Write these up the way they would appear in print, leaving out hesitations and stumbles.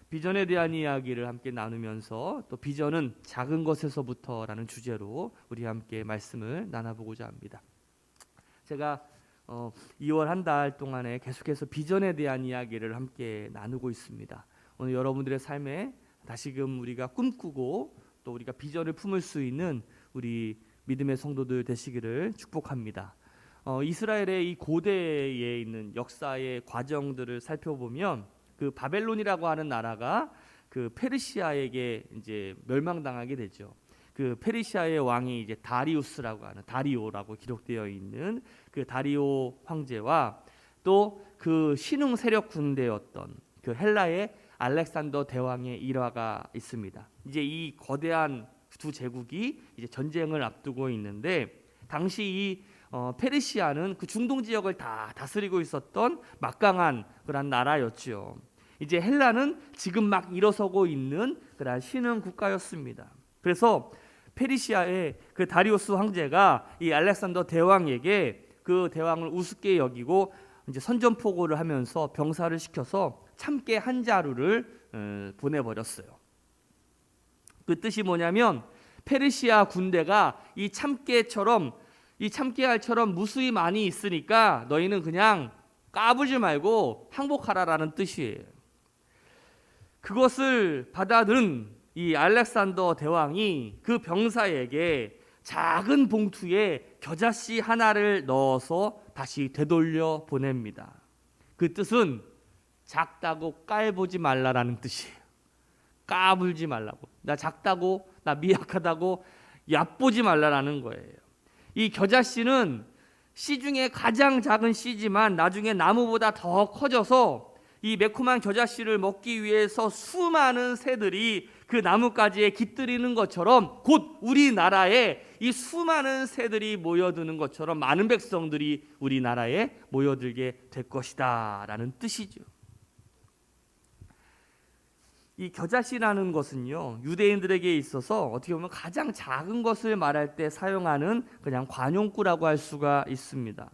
비전에 대한 이야기를 함께 나누면서 또 비전은 작은 것에서부터라는 주제로 우리 함께 말씀을 나눠보고자 합니다. 제가 2월 한 달 동안에 계속해서 비전에 대한 이야기를 함께 나누고 있습니다. 오늘 여러분들의 삶에 다시금 우리가 꿈꾸고 또 우리가 비전을 품을 수 있는 우리 믿음의 성도들 되시기를 축복합니다. 이스라엘의 이 고대에 있는 역사의 과정들을 살펴보면 그 바벨론이라고 하는 나라가 그 페르시아에게 이제 멸망당하게 되죠. 그 페르시아의 왕이 이제 다리우스라고 하는 다리오라고 기록되어 있는 그 다리오 황제와 또 그 신흥 세력 군대였던 그 헬라의 알렉산더 대왕의 일화가 있습니다. 이제 이 거대한 두 제국이 이제 전쟁을 앞두고 있는데 당시 이 페르시아는 그 중동 지역을 다 다스리고 있었던 막강한 그런 나라였지요. 이제 헬라는 지금 막 일어서고 있는 그런 신흥 국가였습니다. 그래서 페르시아의 그 다리우스 황제가 이 알렉산더 대왕에게 그 대왕을 우습게 여기고 이제 선전포고를 하면서 병사를 시켜서 참깨 한 자루를 보내버렸어요. 그 뜻이 뭐냐면 페르시아 군대가 이 참깨알처럼 무수히 많이 있으니까 너희는 그냥 까불지 말고 항복하라라는 뜻이에요. 그것을 받아들은 이 알렉산더 대왕이 그 병사에게 작은 봉투에 겨자씨 하나를 넣어서 다시 되돌려 보냅니다. 그 뜻은 작다고 깔보지 말라라는 뜻이에요. 까불지 말라고. 나 작다고, 나 미약하다고 얕보지 말라라는 거예요. 이 겨자씨는 씨 중에 가장 작은 씨지만 나중에 나무보다 더 커져서 이 매콤한 겨자씨를 먹기 위해서 수많은 새들이 그 나뭇가지에 깃들이는 것처럼 곧 우리나라에 이 수많은 새들이 모여드는 것처럼 많은 백성들이 우리나라에 모여들게 될 것이다 라는 뜻이죠. 이 겨자씨라는 것은요, 유대인들에게 있어서 어떻게 보면 가장 작은 것을 말할 때 사용하는 그냥 관용구라고 할 수가 있습니다.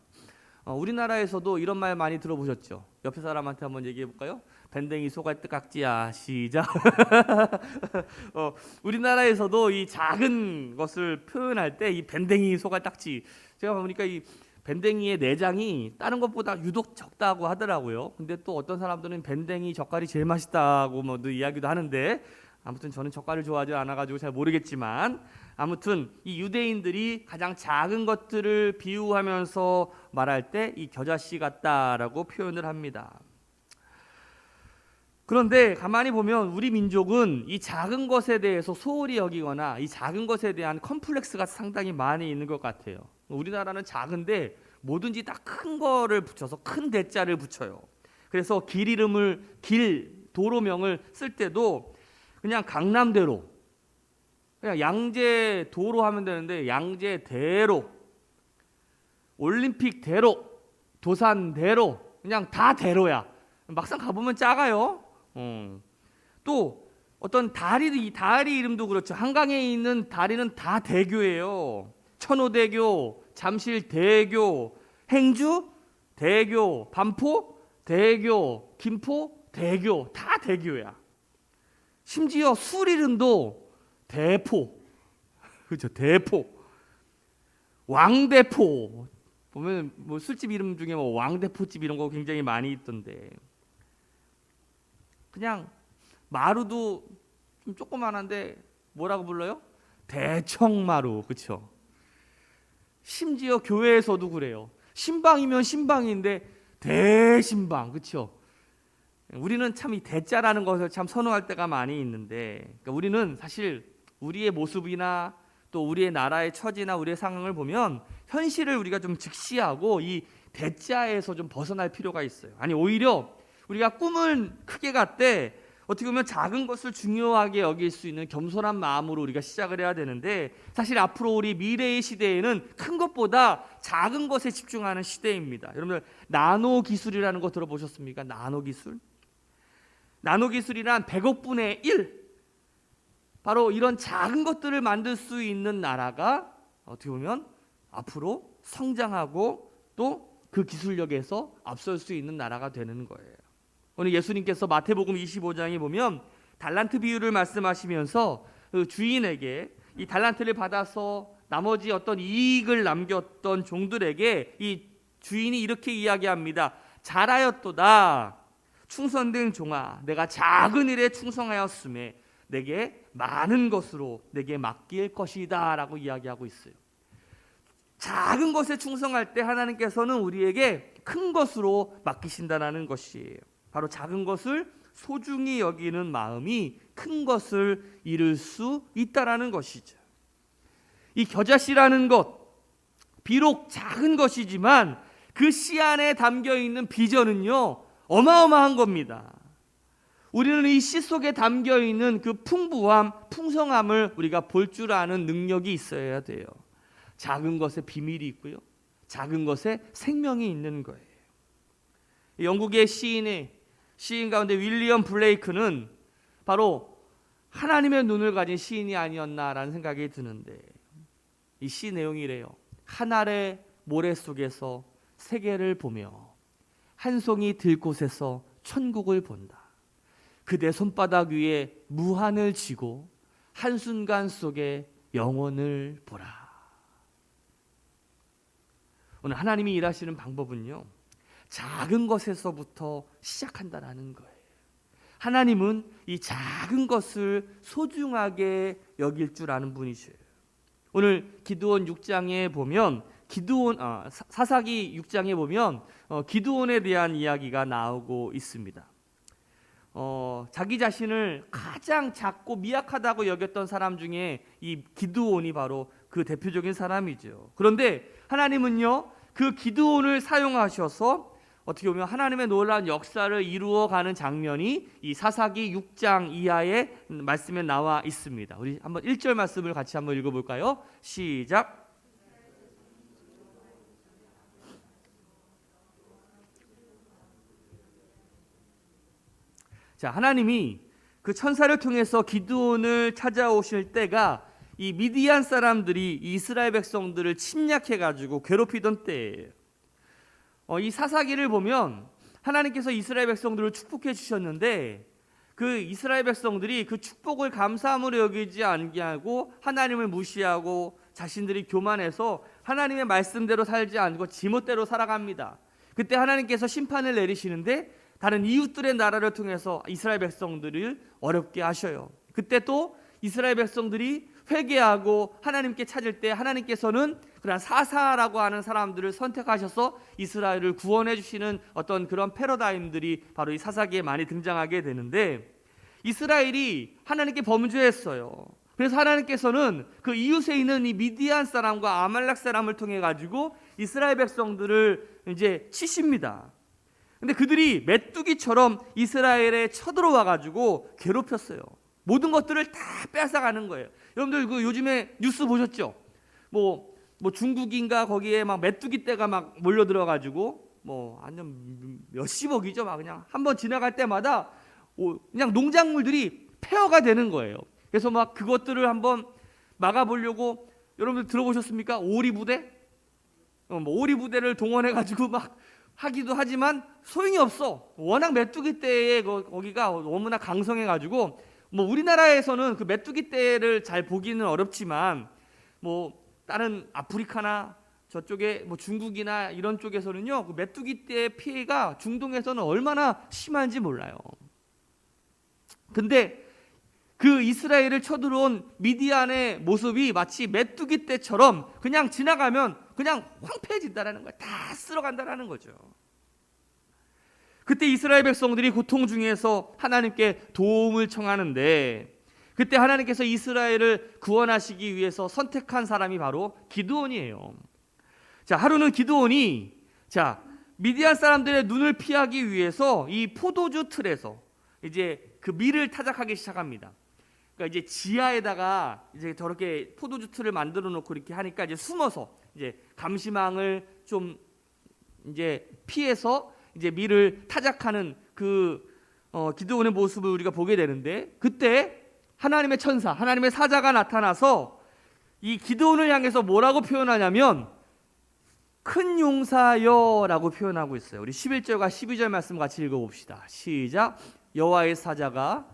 우리나라에서도 이런 말 많이 들어보셨죠? 옆에 사람한테 한번 얘기해 볼까요? 밴댕이 소갈딱지야. 시작. 우리나라에서도 이 작은 것을 표현할 때 이 밴댕이 소갈딱지, 제가 보니까 이 밴댕이의 내장이 다른 것보다 유독 적다고 하더라고요. 근데 또 어떤 사람들은 밴댕이 젓갈이 제일 맛있다고 뭐 이야기도 하는데, 아무튼 저는 젓갈을 좋아하지 않아가지고 잘 모르겠지만, 아무튼 이 유대인들이 가장 작은 것들을 비유하면서 말할 때 이 겨자씨 같다라고 표현을 합니다. 그런데 가만히 보면 우리 민족은 이 작은 것에 대해서 소홀히 여기거나 이 작은 것에 대한 컴플렉스가 상당히 많이 있는 것 같아요. 우리나라는 작은데 뭐든지 다 큰 거를 붙여서 큰 대자를 붙여요. 그래서 도로명을 쓸 때도 그냥 강남대로, 그냥 양재도로 하면 되는데 양재대로, 올림픽대로, 도산대로, 그냥 다 대로야. 막상 가보면 작아요. 또 어떤 다리 이름도 그렇죠. 한강에 있는 다리는 다 대교예요. 천호대교, 잠실대교, 행주 대교, 반포 대교, 김포 대교, 다 대교야. 심지어 술 이름도 대포, 그렇죠? 대포, 왕대포. 보면 뭐 술집 이름 중에 뭐 왕대포집 이런 거 굉장히 많이 있던데, 그냥 마루도 좀 조그만한데 뭐라고 불러요? 대청마루, 그렇죠? 심지어 교회에서도 그래요. 신방이면 신방인데 대신방, 그렇죠? 우리는 참 이 대자라는 것을 참 선호할 때가 많이 있는데, 그러니까 우리는 사실 우리의 모습이나 또 우리의 나라의 처지나 우리의 상황을 보면 현실을 우리가 좀 직시하고 이 대자에서 좀 벗어날 필요가 있어요. 아니, 오히려 우리가 꿈을 크게 갖되 어떻게 보면 작은 것을 중요하게 여길 수 있는 겸손한 마음으로 우리가 시작을 해야 되는데, 사실 앞으로 우리 미래의 시대에는 큰 것보다 작은 것에 집중하는 시대입니다. 여러분들 나노 기술이라는 거 들어보셨습니까? 나노 기술? 나노 기술이란 100억 분의 1, 바로 이런 작은 것들을 만들 수 있는 나라가 어떻게 보면 앞으로 성장하고 또 그 기술력에서 앞설 수 있는 나라가 되는 거예요. 오늘 예수님께서 마태복음 25장에 보면 달란트 비유를 말씀하시면서 그 주인에게 이 달란트를 받아서 나머지 어떤 이익을 남겼던 종들에게 이 주인이 이렇게 이야기합니다. 잘하였도다 충성된 종아, 내가 작은 일에 충성하였음에 내게 많은 것으로 내게 맡길 것이다 라고 이야기하고 있어요. 작은 것에 충성할 때 하나님께서는 우리에게 큰 것으로 맡기신다는 것이에요. 바로 작은 것을 소중히 여기는 마음이 큰 것을 이룰 수 있다라는 것이죠. 이 겨자씨라는 것, 비록 작은 것이지만 그 씨 안에 담겨 있는 비전은요 어마어마한 겁니다. 우리는 이 씨 속에 담겨 있는 그 풍부함, 풍성함을 우리가 볼 줄 아는 능력이 있어야 돼요. 작은 것에 비밀이 있고요, 작은 것에 생명이 있는 거예요. 영국의 시인 가운데 윌리엄 블레이크는 바로 하나님의 눈을 가진 시인이 아니었나라는 생각이 드는데, 이 시 내용이 이래요. 한 알의 모래 속에서 세계를 보며 한 송이 들꽃에서 천국을 본다. 그대 손바닥 위에 무한을 쥐고 한순간 속에 영원을 보라. 오늘 하나님이 일하시는 방법은요, 작은 것에서부터 시작한다라는 거예요. 하나님은 이 작은 것을 소중하게 여길 줄 아는 분이세요. 오늘 기드온 6장에 보면 사사기 6장에 보면 기드온에 대한 이야기가 나오고 있습니다. 자기 자신을 가장 작고 미약하다고 여겼던 사람 중에 이 기드온이 바로 그 대표적인 사람이죠. 그런데 하나님은요, 그 기드온을 사용하셔서 어떻게 보면 하나님의 놀라운 역사를 이루어가는 장면이 이 사사기 6장 이하의 말씀에 나와 있습니다. 우리 한번 1절 말씀을 같이 한번 읽어볼까요? 시작. 자, 하나님이 그 천사를 통해서 기드온을 찾아오실 때가 이 미디안 사람들이 이스라엘 백성들을 침략해 가지고 괴롭히던 때예요. 이 사사기를 보면 하나님께서 이스라엘 백성들을 축복해 주셨는데, 그 이스라엘 백성들이 그 축복을 감사함으로 여기지 않게 하고 하나님을 무시하고 자신들이 교만해서 하나님의 말씀대로 살지 않고 지멋대로 살아갑니다. 그때 하나님께서 심판을 내리시는데 다른 이웃들의 나라를 통해서 이스라엘 백성들을 어렵게 하셔요. 그때 또 이스라엘 백성들이 회개하고 하나님께 찾을 때 하나님께서는 그런 사사라고 하는 사람들을 선택하셔서 이스라엘을 구원해 주시는 어떤 그런 패러다임들이 바로 이 사사기에 많이 등장하게 되는데, 이스라엘이 하나님께 범죄했어요. 그래서 하나님께서는 그 이웃에 있는 이 미디안 사람과 아말렉 사람을 통해 가지고 이스라엘 백성들을 이제 치십니다. 근데 그들이 메뚜기처럼 이스라엘에 쳐들어와 가지고 괴롭혔어요. 모든 것들을 다 뺏어가는 거예요. 여러분들 그 요즘에 뉴스 보셨죠? 뭐 중국인가 거기에 막 메뚜기 떼가 막 몰려들어 가지고 완전 몇십억이죠. 막 그냥 한번 지나갈 때마다 그냥 농작물들이 폐허가 되는 거예요. 그래서 막 그것들을 한번 막아보려고, 여러분들 들어보셨습니까? 오리부대? 오리부대를 동원해 가지고 막 하기도 하지만 소용이 없어. 워낙 메뚜기 떼에 거기가 너무나 강성해 가지고 우리나라에서는 그 메뚜기 떼를 잘 보기는 어렵지만 다른 아프리카나 저쪽에 중국이나 이런 쪽에서는요, 그 메뚜기 떼 피해가 중동에서는 얼마나 심한지 몰라요. 근데 그 이스라엘을 쳐들어온 미디안의 모습이 마치 메뚜기 떼처럼 그냥 지나가면 그냥 황폐해진다라는 거예요. 다 쓸어간다라는 거죠. 그때 이스라엘 백성들이 고통 중에서 하나님께 도움을 청하는데, 그때 하나님께서 이스라엘을 구원하시기 위해서 선택한 사람이 바로 기드온이에요. 자, 하루는 기드온이 미디안 사람들의 눈을 피하기 위해서 이 포도주 틀에서 이제 그 밀을 타작하기 시작합니다. 그러니까 이제 지하에다가 이제 저렇게 포도주 틀을 만들어 놓고 이렇게 하니까 이제 숨어서 이제 감시망을 좀 이제 피해서 이제 밀을 타작하는 그 기드온의 모습을 우리가 보게 되는데, 그때 하나님의 천사, 하나님의 사자가 나타나서 이 기드온을 향해서 뭐라고 표현하냐면 큰 용사여라고 표현하고 있어요. 우리 11절과 12절 말씀 같이 읽어봅시다. 시작. 여호와의 사자가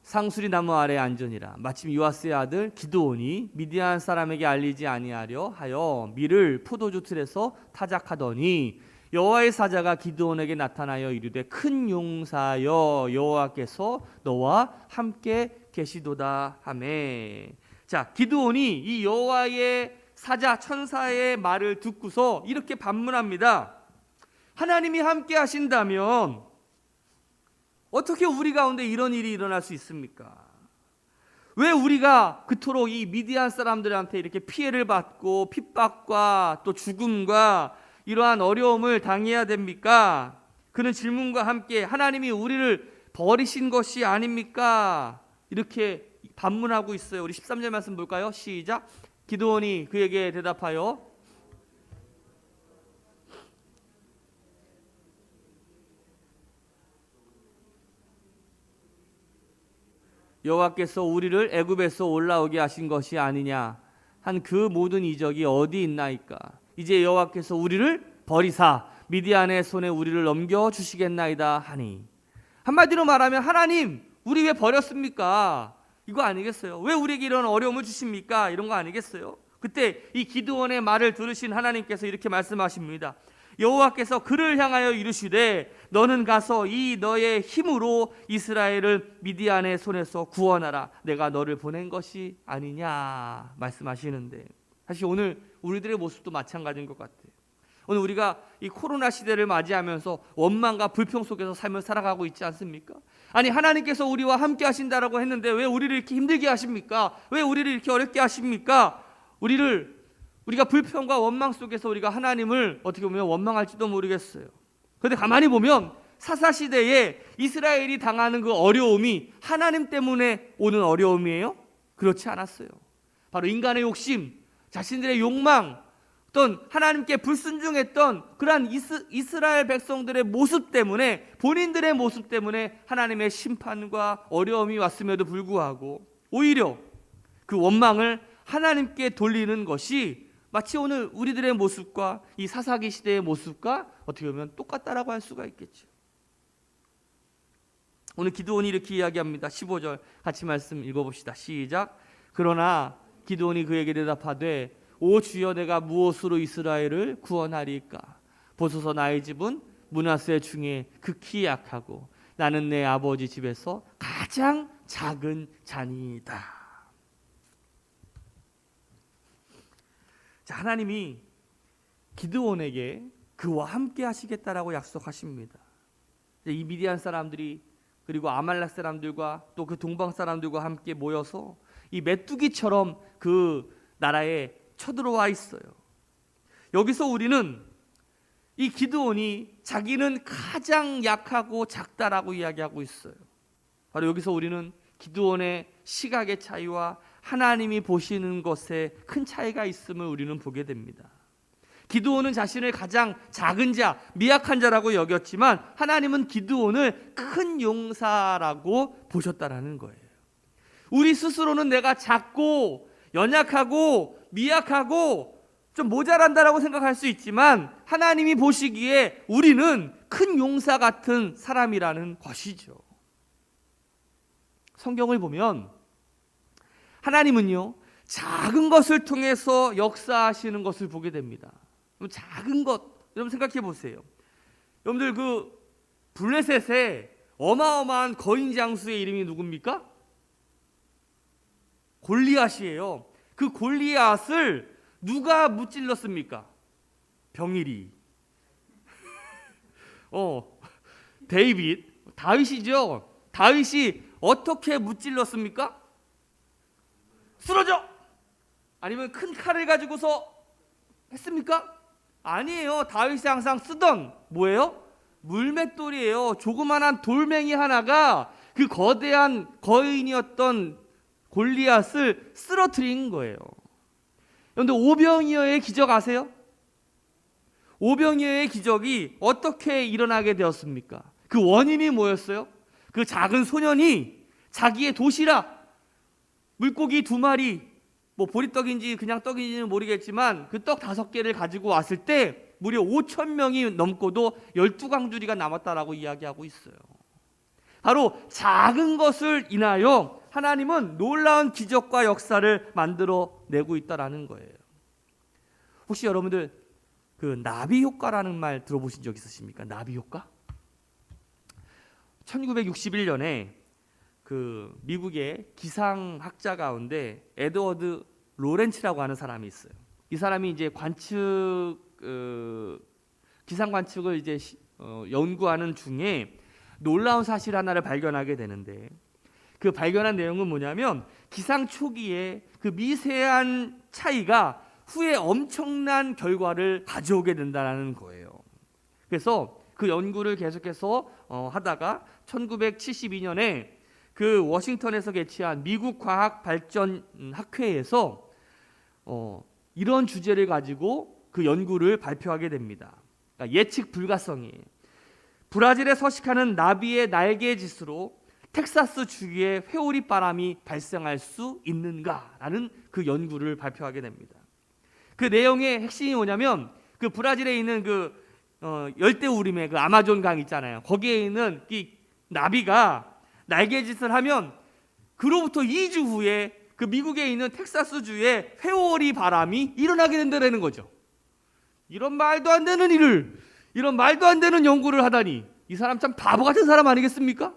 상수리 나무 아래에 앉으니라. 마침 요아스의 아들 기드온이 미디안 사람에게 알리지 아니하려 하여 밀을 포도주 틀에서 타작하더니 여호와의 사자가 기드온에게 나타나여 이르되 큰 용사여 여호와께서 너와 함께 계시도다 하매. 자, 기드온이 이 여호와의 사자 천사의 말을 듣고서 이렇게 반문합니다. 하나님이 함께 하신다면 어떻게 우리 가운데 이런 일이 일어날 수 있습니까? 왜 우리가 그토록 이 미디안 사람들한테 이렇게 피해를 받고 핍박과 또 죽음과 이러한 어려움을 당해야 됩니까? 그런 질문과 함께 하나님이 우리를 버리신 것이 아닙니까? 이렇게 반문하고 있어요. 우리 13절 말씀 볼까요? 시작. 기드온이 그에게 대답하여 여호와께서 우리를 애굽에서 올라오게 하신 것이 아니냐 한 그 모든 이적이 어디 있나이까? 이제 여호와께서 우리를 버리사 미디안의 손에 우리를 넘겨 주시겠나이다 하니. 한마디로 말하면 하나님 우리 왜 버렸습니까? 이거 아니겠어요? 왜 우리에게 이런 어려움을 주십니까? 이런 거 아니겠어요? 그때 이 기드온의 말을 들으신 하나님께서 이렇게 말씀하십니다. 여호와께서 그를 향하여 이르시되 너는 가서 이 너의 힘으로 이스라엘을 미디안의 손에서 구원하라. 내가 너를 보낸 것이 아니냐 말씀하시는데, 사실 오늘 우리들의 모습도 마찬가지인 것 같아요. 오늘 우리가 이 코로나 시대를 맞이하면서 원망과 불평 속에서 삶을 살아가고 있지 않습니까? 아니 하나님께서 우리와 함께 하신다라고 했는데 왜 우리를 이렇게 힘들게 하십니까? 왜 우리를 이렇게 어렵게 하십니까? 우리가 불평과 원망 속에서 우리가 하나님을 어떻게 보면 원망할지도 모르겠어요. 그런데 가만히 보면 사사시대에 이스라엘이 당하는 그 어려움이 하나님 때문에 오는 어려움이에요? 그렇지 않았어요. 바로 인간의 욕심, 자신들의 욕망, 어떤 하나님께 불순종했던 그러한 이스라엘 백성들의 모습 때문에, 본인들의 모습 때문에 하나님의 심판과 어려움이 왔음에도 불구하고 오히려 그 원망을 하나님께 돌리는 것이 마치 오늘 우리들의 모습과 이 사사기 시대의 모습과 어떻게 보면 똑같다라고 할 수가 있겠죠. 오늘 기드온이 이렇게 이야기합니다. 15절 같이 말씀 읽어봅시다. 시작. 그러나 기드온이 그에게 대답하되 오 주여 내가 무엇으로 이스라엘을 구원하리까? 보소서 나의 집은 므낫세 중에 극히 약하고 나는 내 아버지 집에서 가장 작은 자니이다. 자, 하나님이 기드온에게 그와 함께 하시겠다라고 약속하십니다. 이 미디안 사람들이 그리고 아말렉 사람들과 또 그 동방 사람들과 함께 모여서 이 메뚜기처럼 그 나라에 쳐들어와 있어요. 여기서 우리는 이 기드온이 자기는 가장 약하고 작다라고 이야기하고 있어요. 바로 여기서 우리는 기드온의 시각의 차이와 하나님이 보시는 것에 큰 차이가 있음을 우리는 보게 됩니다. 기드온은 자신을 가장 작은 자, 미약한 자라고 여겼지만 하나님은 기드온을 큰 용사라고 보셨다라는 거예요. 우리 스스로는 내가 작고 연약하고 미약하고 좀 모자란다라고 생각할 수 있지만 하나님이 보시기에 우리는 큰 용사 같은 사람이라는 것이죠. 성경을 보면 하나님은요 작은 것을 통해서 역사하시는 것을 보게 됩니다. 작은 것, 여러분 생각해 보세요. 여러분들 그 블레셋의 어마어마한 거인 장수의 이름이 누굽니까? 골리앗이에요. 그 골리앗을 누가 무찔렀습니까? 병일이. 다윗이죠. 다윗이 어떻게 무찔렀습니까? 쓰러져! 아니면 큰 칼을 가지고서 했습니까? 아니에요. 다윗이 항상 쓰던 뭐예요? 물맷돌이에요. 조그만한 돌멩이 하나가 그 거대한 거인이었던 골리앗을 쓰러뜨린 거예요. 그런데 오병이어의 기적 아세요? 오병이어의 기적이 어떻게 일어나게 되었습니까? 그 원인이 뭐였어요? 그 작은 소년이 자기의 도시락 물고기 2마리 뭐 보리떡인지 그냥 떡인지는 모르겠지만 그 떡 5개를 가지고 왔을 때 무려 5천 명이 넘고도 12강주리가 남았다라고 이야기하고 있어요. 바로 작은 것을 인하여 하나님은 놀라운 기적과 역사를 만들어내고 있다라는 거예요. 혹시 여러분들 그 나비 효과라는 말 들어보신 적 있으십니까? 나비 효과? 1961년에 그 미국의 기상학자 가운데 에드워드 로렌츠라고 하는 사람이 있어요. 이 사람이 이제 기상 관측을 이제 연구하는 중에 놀라운 사실 하나를 발견하게 되는데, 그 발견한 내용은 뭐냐면 기상 초기에 그 미세한 차이가 후에 엄청난 결과를 가져오게 된다는 거예요. 그래서 그 연구를 계속해서 하다가 1972년에 그 워싱턴에서 개최한 미국 과학발전학회에서 이런 주제를 가지고 그 연구를 발표하게 됩니다. 그러니까 예측 불가성이에요. 브라질에 서식하는 나비의 날개 짓으로 텍사스 주위에 회오리 바람이 발생할 수 있는가라는 그 연구를 발표하게 됩니다. 그 내용의 핵심이 뭐냐면 그 브라질에 있는 그 열대우림의 그 아마존 강 있잖아요. 거기에 있는 이 나비가 날개짓을 하면 그로부터 2주 후에 그 미국에 있는 텍사스 주에 회오리 바람이 일어나게 된다는 거죠. 이런 말도 안 되는 일을, 이런 말도 안 되는 연구를 하다니 이 사람 참 바보 같은 사람 아니겠습니까?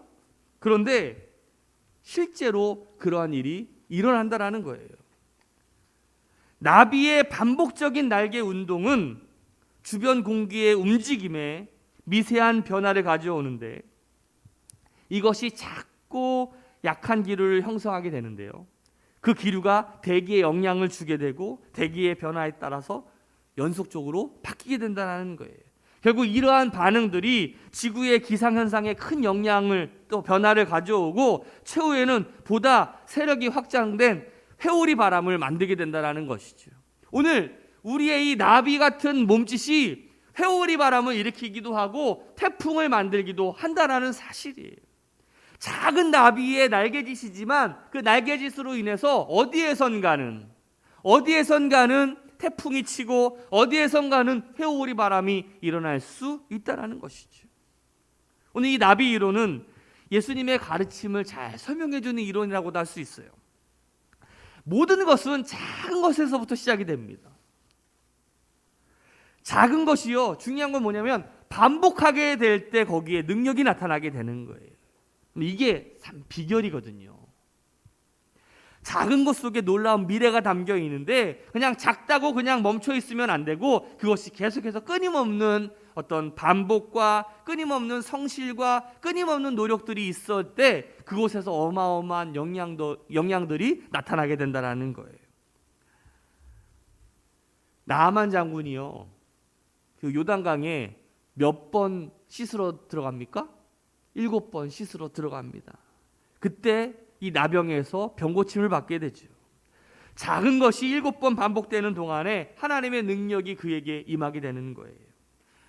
그런데 실제로 그러한 일이 일어난다라는 거예요. 나비의 반복적인 날개 운동은 주변 공기의 움직임에 미세한 변화를 가져오는데 이것이 작고 약한 기류를 형성하게 되는데요. 그 기류가 대기에 영향을 주게 되고 대기의 변화에 따라서 연속적으로 바뀌게 된다는 거예요. 결국 이러한 반응들이 지구의 기상현상에 큰 영향을 또 변화를 가져오고 최후에는 보다 세력이 확장된 회오리 바람을 만들게 된다는 것이죠. 오늘 우리의 이 나비 같은 몸짓이 회오리 바람을 일으키기도 하고 태풍을 만들기도 한다는 사실이에요. 작은 나비의 날개짓이지만 그 날개짓으로 인해서 어디에선가는 태풍이 치고 어디에선가는 회오리 바람이 일어날 수 있다는 것이죠. 오늘 이 나비 이론은 예수님의 가르침을 잘 설명해 주는 이론이라고도 할 수 있어요. 모든 것은 작은 것에서부터 시작이 됩니다. 작은 것이요, 중요한 건 뭐냐면 반복하게 될 때 거기에 능력이 나타나게 되는 거예요. 이게 참 비결이거든요. 작은 것 속에 놀라운 미래가 담겨 있는데 그냥 작다고 그냥 멈춰 있으면 안 되고 그것이 계속해서 끊임없는 어떤 반복과 끊임없는 성실과 끊임없는 노력들이 있을 때 그곳에서 어마어마한 영향들이 나타나게 된다는 거예요. 나아만 장군이요, 그 요단강에 몇 번 씻으러 들어갑니까? 7번 씻으러 들어갑니다. 그때 이 나병에서 병고침을 받게 되죠. 작은 것이 7번 반복되는 동안에 하나님의 능력이 그에게 임하게 되는 거예요.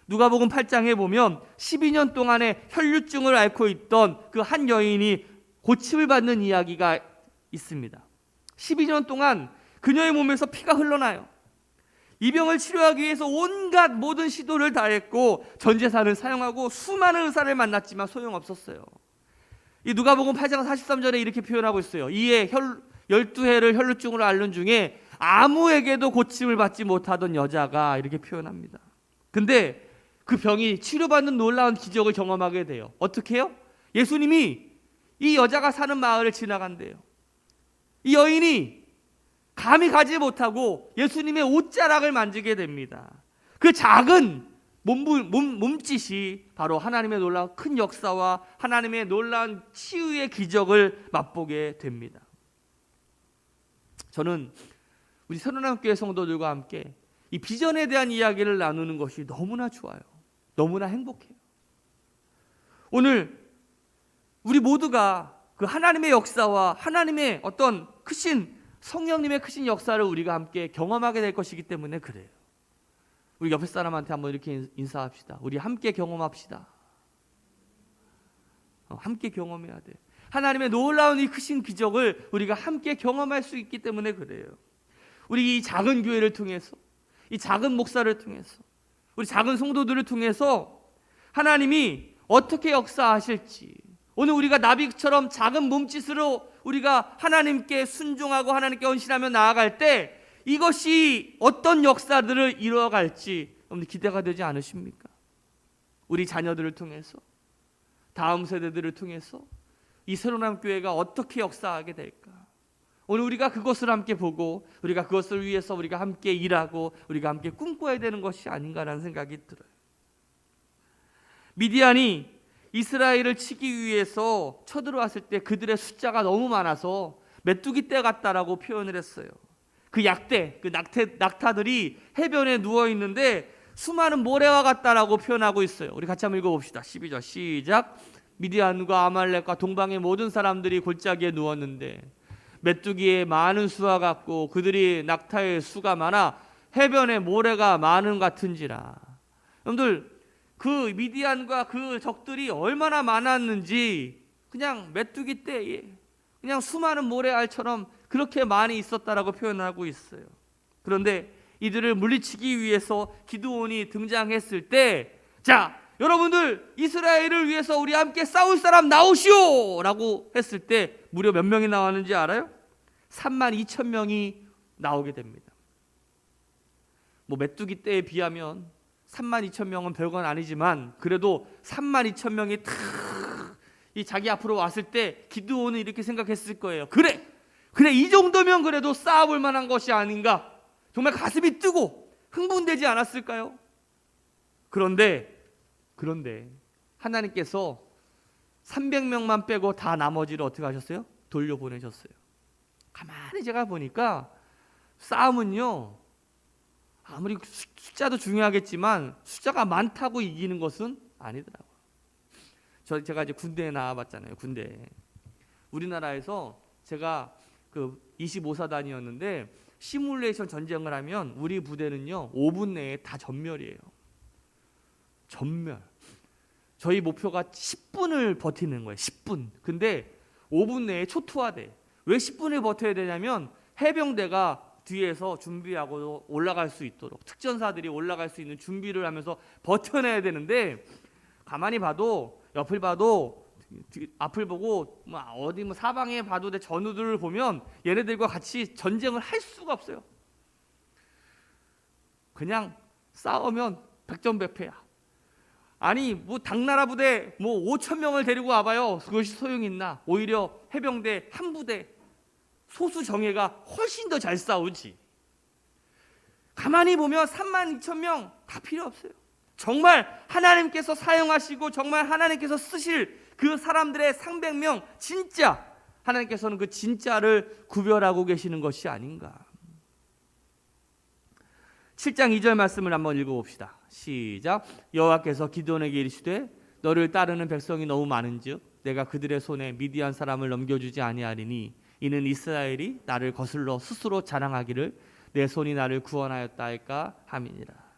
누가복음 8장에 보면 12년 동안에 혈류증을 앓고 있던 그 한 여인이 고침을 받는 이야기가 있습니다. 12년 동안 그녀의 몸에서 피가 흘러나요. 이 병을 치료하기 위해서 온갖 모든 시도를 다했고 전 재산을 사용하고 수많은 의사를 만났지만 소용없었어요. 이 누가복음 8장 43절에 이렇게 표현하고 있어요. 이에 12해를 혈루증으로 앓는 중에 아무에게도 고침을 받지 못하던 여자가, 이렇게 표현합니다. 근데 그 병이 치료받는 놀라운 기적을 경험하게 돼요. 어떻게 해요? 예수님이 이 여자가 사는 마을을 지나간대요. 이 여인이 감히 가지 못하고 예수님의 옷자락을 만지게 됩니다. 그 작은 몸짓이 바로 하나님의 놀라운 큰 역사와 하나님의 놀라운 치유의 기적을 맛보게 됩니다. 저는 우리 새로남교회 성도들과 함께 이 비전에 대한 이야기를 나누는 것이 너무나 좋아요. 너무나 행복해요. 오늘 우리 모두가 그 하나님의 역사와 하나님의 어떤 크신 성령님의 크신 역사를 우리가 함께 경험하게 될 것이기 때문에 그래요. 우리 옆에 사람한테 한번 이렇게 인사합시다. 우리 함께 경험합시다. 함께 경험해야 돼. 하나님의 놀라운 이 크신 기적을 우리가 함께 경험할 수 있기 때문에 그래요. 우리 이 작은 교회를 통해서, 이 작은 목사를 통해서, 우리 작은 성도들을 통해서 하나님이 어떻게 역사하실지, 오늘 우리가 나비처럼 작은 몸짓으로 우리가 하나님께 순종하고 하나님께 헌신하며 나아갈 때 이것이 어떤 역사들을 이루어갈지 여러분들 기대가 되지 않으십니까? 우리 자녀들을 통해서, 다음 세대들을 통해서 이 새로운 교회가 어떻게 역사하게 될까? 오늘 우리가 그것을 함께 보고 우리가 그것을 위해서 우리가 함께 일하고 우리가 함께 꿈꿔야 되는 것이 아닌가라는 생각이 들어요. 미디안이 이스라엘을 치기 위해서 쳐들어왔을 때 그들의 숫자가 너무 많아서 메뚜기 떼 같다라고 표현을 했어요. 그 약대, 그 낙타들이 해변에 누워 있는데 수많은 모래와 같다라고 표현하고 있어요. 우리 같이 한번 읽어봅시다. 12절 시작. 미디안과 아말렉과 동방의 모든 사람들이 골짜기에 누웠는데 메뚜기의 많은 수와 같고 그들이 낙타의 수가 많아 해변에 모래가 많은 같은지라. 여러분들 그 미디안과 그 적들이 얼마나 많았는지 그냥 메뚜기 떼에 그냥 수많은 모래알처럼 그렇게 많이 있었다라고 표현하고 있어요. 그런데 이들을 물리치기 위해서 기드온이 등장했을 때, 자 여러분들 이스라엘을 위해서 우리 함께 싸울 사람 나오시오 라고 했을 때 무려 몇 명이 나왔는지 알아요? 32,000명이 나오게 됩니다. 뭐 메뚜기 떼에 비하면 32,000명은 별건 아니지만 그래도 32,000명이 탁 이 자기 앞으로 왔을 때 기드온은 이렇게 생각했을 거예요. 그래 이 정도면 그래도 싸워볼 만한 것이 아닌가. 정말 가슴이 뜨고 흥분되지 않았을까요? 그런데 하나님께서 300명만 빼고 다 나머지를 어떻게 하셨어요? 돌려보내셨어요. 가만히 제가 보니까 싸움은요, 아무리 숫자도 중요하겠지만 숫자가 많다고 이기는 것은 아니더라고요. 제가 이제 군대에 나와봤잖아요. 군대. 우리나라에서 제가 그 25사단이었는데 시뮬레이션 전쟁을 하면 우리 부대는요 5분 내에 다 전멸이에요. 전멸. 저희 목표가 10분을 버티는 거예요. 10분. 근데 5분 내에 초토화돼. 왜 10분을 버텨야 되냐면 해병대가 뒤에서 준비하고 올라갈 수 있도록 특전사들이 올라갈 수 있는 준비를 하면서 버텨내야 되는데 가만히 봐도 옆을 봐도 앞을 보고 어디 사방에 봐도 내 전우들을 보면 얘네들과 같이 전쟁을 할 수가 없어요. 그냥 싸우면 백전백패야. 아니 뭐 당나라 부대 뭐 5,000명을 데리고 와봐요. 그것이 소용이 있나? 오히려 해병대 한 부대 소수 정예가 훨씬 더 잘 싸우지. 가만히 보면 32,000명 다 필요 없어요. 정말 하나님께서 사용하시고 정말 하나님께서 쓰실 그 사람들의 300명 진짜 하나님께서는 그 진짜를 구별하고 계시는 것이 아닌가. 7장 2절 말씀을 한번 읽어봅시다. 시작. 여호와께서 기드온에게 이르시되 너를 따르는 백성이 너무 많은즉 내가 그들의 손에 미디안 사람을 넘겨주지 아니하리니 이는 이스라엘이 나를 거슬러 스스로 자랑하기를 내 손이 나를 구원하였다 할까 함이니라.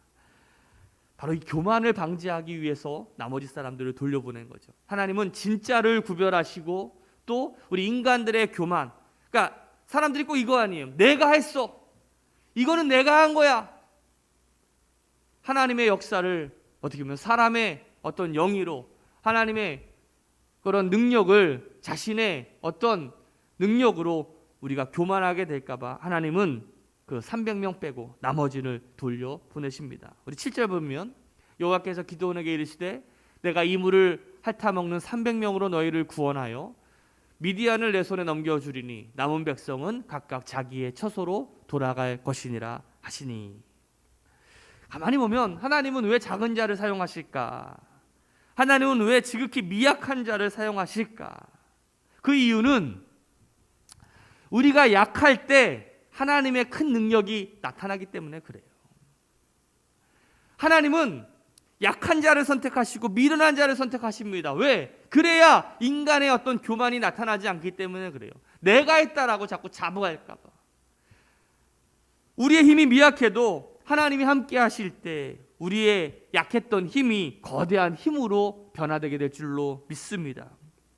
바로 이 교만을 방지하기 위해서 나머지 사람들을 돌려보낸 거죠. 하나님은 진짜를 구별하시고 또 우리 인간들의 교만, 그러니까 사람들이 꼭 이거 아니에요. 내가 했어. 이거는 내가 한 거야. 하나님의 역사를 어떻게 보면 사람의 어떤 영의로 하나님의 그런 능력을 자신의 어떤 능력으로 우리가 교만하게 될까 봐 하나님은 그 300명 빼고 나머지를 돌려 보내십니다. 우리 7절 보면 여호와께서 기드온에게 이르시되 내가 이 물을 핥아먹는 300명으로 너희를 구원하여 미디안을 내 손에 넘겨주리니 남은 백성은 각각 자기의 처소로 돌아갈 것이니라 하시니. 가만히 보면 하나님은 왜 작은 자를 사용하실까? 하나님은 왜 지극히 미약한 자를 사용하실까? 그 이유는 우리가 약할 때 하나님의 큰 능력이 나타나기 때문에 그래요. 하나님은 약한 자를 선택하시고 미련한 자를 선택하십니다. 왜? 그래야 인간의 어떤 교만이 나타나지 않기 때문에 그래요. 내가 했다라고 자꾸 자부할까 봐. 우리의 힘이 미약해도 하나님이 함께 하실 때 우리의 약했던 힘이 거대한 힘으로 변화되게 될 줄로 믿습니다.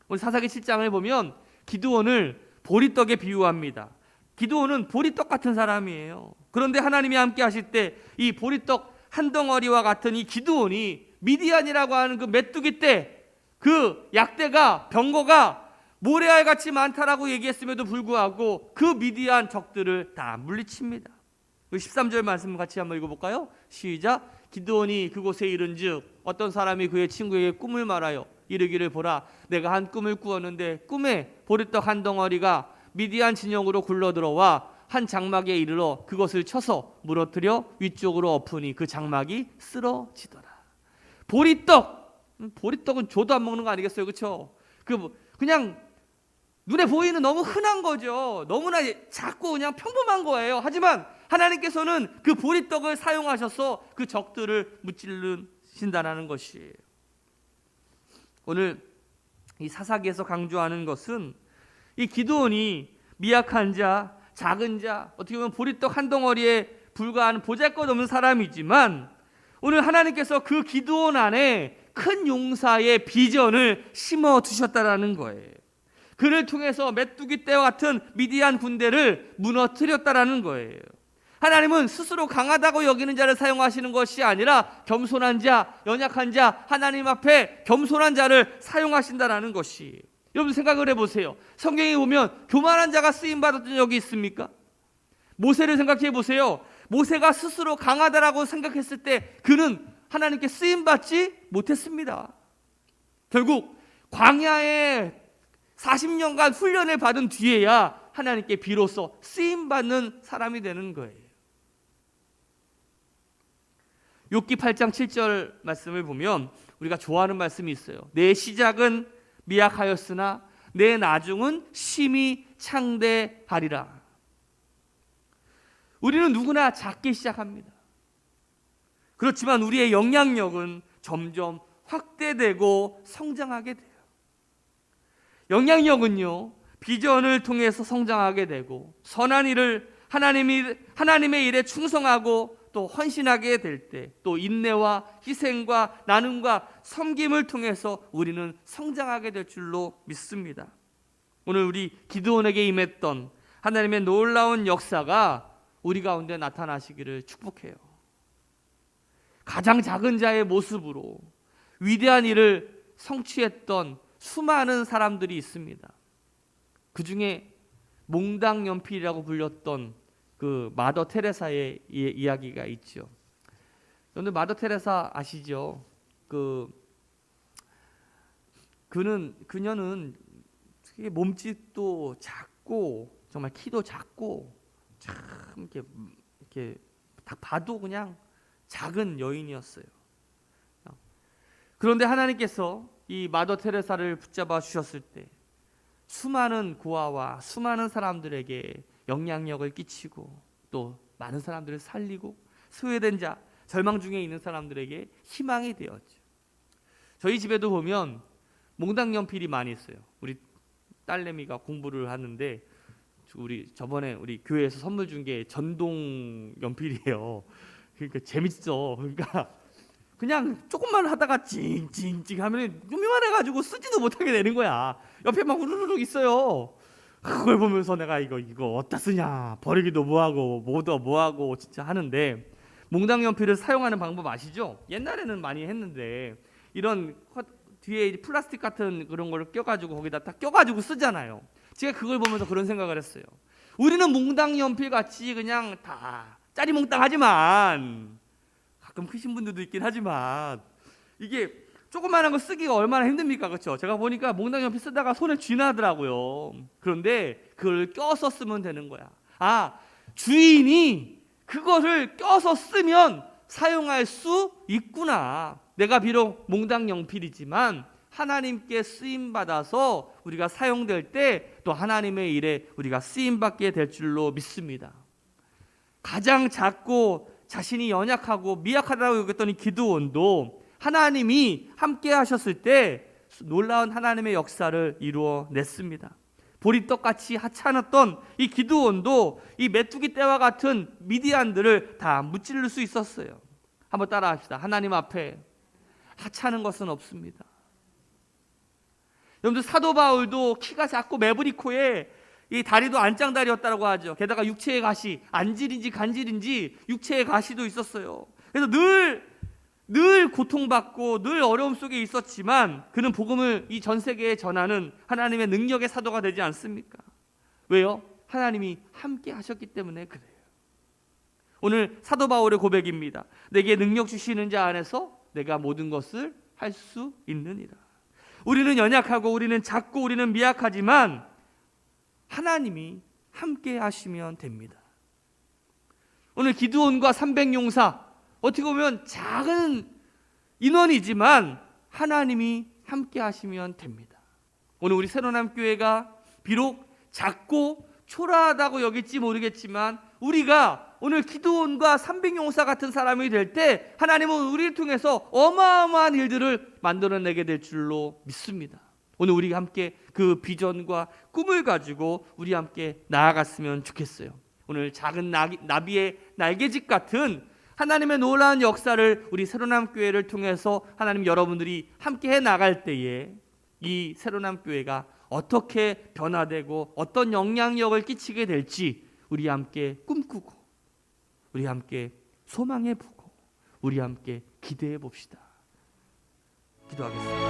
오늘 사사기 7장을 보면 기드온을 보리떡에 비유합니다. 기드온은 보리떡 같은 사람이에요. 그런데 하나님이 함께 하실 때 이 보리떡 한 덩어리와 같은 이 기드온이 미디안이라고 하는 그 메뚜기 때 그 약대가 병거가 모래알 같이 많다라고 얘기했음에도 불구하고 그 미디안 적들을 다 물리칩니다. 13절 말씀 같이 한번 읽어볼까요? 시작. 기드온이 그곳에 이른즉 어떤 사람이 그의 친구에게 꿈을 말하여 이르기를 보라, 내가 한 꿈을 꾸었는데 꿈에 보리떡 한 덩어리가 미디안 진영으로 굴러들어와 한 장막에 이르러 그것을 쳐서 무너뜨려 위쪽으로 엎으니 그 장막이 쓰러지더라. 보리떡은 조도 안 먹는 거 아니겠어요, 그렇죠? 그냥 눈에 보이는 너무 흔한 거죠. 너무나 작고 그냥 평범한 거예요. 하지만 하나님께서는 그 보리떡을 사용하셔서 그 적들을 무찌르신다는 것이에요. 오늘 이 사사기에서 강조하는 것은 이 기드온이 미약한 자, 작은 자, 어떻게 보면 보리떡 한 덩어리에 불과한 보잘것없는 사람이지만 오늘 하나님께서 그 기드온 안에 큰 용사의 비전을 심어 두셨다라는 거예요. 그를 통해서 메뚜기 떼와 같은 미디안 군대를 무너뜨렸다라는 거예요. 하나님은 스스로 강하다고 여기는 자를 사용하시는 것이 아니라 겸손한 자, 연약한 자, 하나님 앞에 겸손한 자를 사용하신다라는 것이. 여러분 생각을 해보세요. 성경에 보면 교만한 자가 쓰임받았던 적이 있습니까? 모세를 생각해 보세요. 모세가 스스로 강하다라고 생각했을 때 그는 하나님께 쓰임받지 못했습니다. 결국 광야에 40년간 훈련을 받은 뒤에야 하나님께 비로소 쓰임받는 사람이 되는 거예요. 욥기 8장 7절 말씀을 보면 우리가 좋아하는 말씀이 있어요. 내 시작은 미약하였으나 내 나중은 심히 창대하리라. 우리는 누구나 작게 시작합니다. 그렇지만 우리의 영향력은 점점 확대되고 성장하게 돼요. 영향력은요, 비전을 통해서 성장하게 되고 선한 일을 하나님의 일에 충성하고 또 헌신하게 될 때 또 인내와 희생과 나눔과 섬김을 통해서 우리는 성장하게 될 줄로 믿습니다. 오늘 우리 기드온에게 임했던 하나님의 놀라운 역사가 우리 가운데 나타나시기를 축복해요. 가장 작은 자의 모습으로 위대한 일을 성취했던 수많은 사람들이 있습니다. 그 중에 몽당연필이라고 불렸던 그 마더 테레사의 이야기가 있죠. 여러분들 마더 테레사 아시죠? 그녀는 몸집도 작고 정말 키도 작고 참 이렇게 딱 봐도 그냥 작은 여인이었어요. 그런데 하나님께서 이 마더 테레사를 붙잡아 주셨을 때 수많은 고아와 수많은 사람들에게 영향력을 끼치고 또 많은 사람들을 살리고 소외된 자, 절망 중에 있는 사람들에게 희망이 되었죠. 저희 집에도 보면 몽당연필이 많이 있어요. 우리 딸내미가 공부를 하는데 저번에 우리 교회에서 선물 준 게 전동 연필이에요. 그러니까 재밌어. 그러니까 그냥 조금만 하다가 찡찡찡 하면 요만해가지고 쓰지도 못하게 되는 거야. 옆에 막 우르르 있어요. 그걸 보면서 내가 이거 어디다 쓰냐, 버리기도 뭐하고 뭐도 뭐하고 진짜 하는데, 몽당연필을 사용하는 방법 아시죠? 옛날에는 많이 했는데 이런 뒤에 플라스틱 같은 그런 걸 껴가지고 거기다 딱 껴가지고 쓰잖아요. 제가 그걸 보면서 그런 생각을 했어요. 우리는 몽당연필 같이 그냥 다 짜리몽땅하지만, 가끔 크신 분들도 있긴 하지만 이게 조그마한 거 쓰기가 얼마나 힘듭니까? 그렇죠? 제가 보니까 몽당연필 쓰다가 손에 쥐나더라고요. 그런데 그걸 껴서 쓰면 되는 거야. 주인이 그거를 껴서 쓰면 사용할 수 있구나. 내가 비록 몽당연필이지만 하나님께 쓰임받아서 우리가 사용될 때 또 하나님의 일에 우리가 쓰임받게 될 줄로 믿습니다. 가장 작고 자신이 연약하고 미약하다고 여겼던 이 기드온도 하나님이 함께 하셨을 때 놀라운 하나님의 역사를 이루어냈습니다. 보리떡같이 하찮았던 이 기드온도 이 메뚜기 떼와 같은 미디안들을 다 무찌를 수 있었어요. 한번 따라합시다. 하나님 앞에 하찮은 것은 없습니다. 여러분들 사도 바울도 키가 작고 매부리 코에 이 다리도 안짱다리였다고 하죠. 게다가 육체의 가시, 안질인지 간질인지 육체의 가시도 있었어요. 그래서 늘 고통받고 늘 어려움 속에 있었지만 그는 복음을 이 전 세계에 전하는 하나님의 능력의 사도가 되지 않습니까? 왜요? 하나님이 함께 하셨기 때문에 그래요. 오늘 사도 바울의 고백입니다. 내게 능력 주시는 자 안에서 내가 모든 것을 할 수 있느니라. 우리는 연약하고 우리는 작고 우리는 미약하지만 하나님이 함께 하시면 됩니다. 오늘 기드온과 300용사, 어떻게 보면 작은 인원이지만 하나님이 함께 하시면 됩니다. 오늘 우리 새로남 교회가 비록 작고 초라하다고 여길지 모르겠지만 우리가 오늘 기드온과 300용사 같은 사람이 될 때 하나님은 우리를 통해서 어마어마한 일들을 만들어내게 될 줄로 믿습니다. 오늘 우리 함께 그 비전과 꿈을 가지고 우리 함께 나아갔으면 좋겠어요. 오늘 작은 나비의 날개짓 같은 하나님의 놀라운 역사를 우리 새로남 교회를 통해서 하나님 여러분들이 함께 해 나갈 때에 이 새로남 교회가 어떻게 변화되고 어떤 영향력을 끼치게 될지 우리 함께 꿈꾸고 우리 함께 소망해 보고 우리 함께 기대해 봅시다. 기도하겠습니다.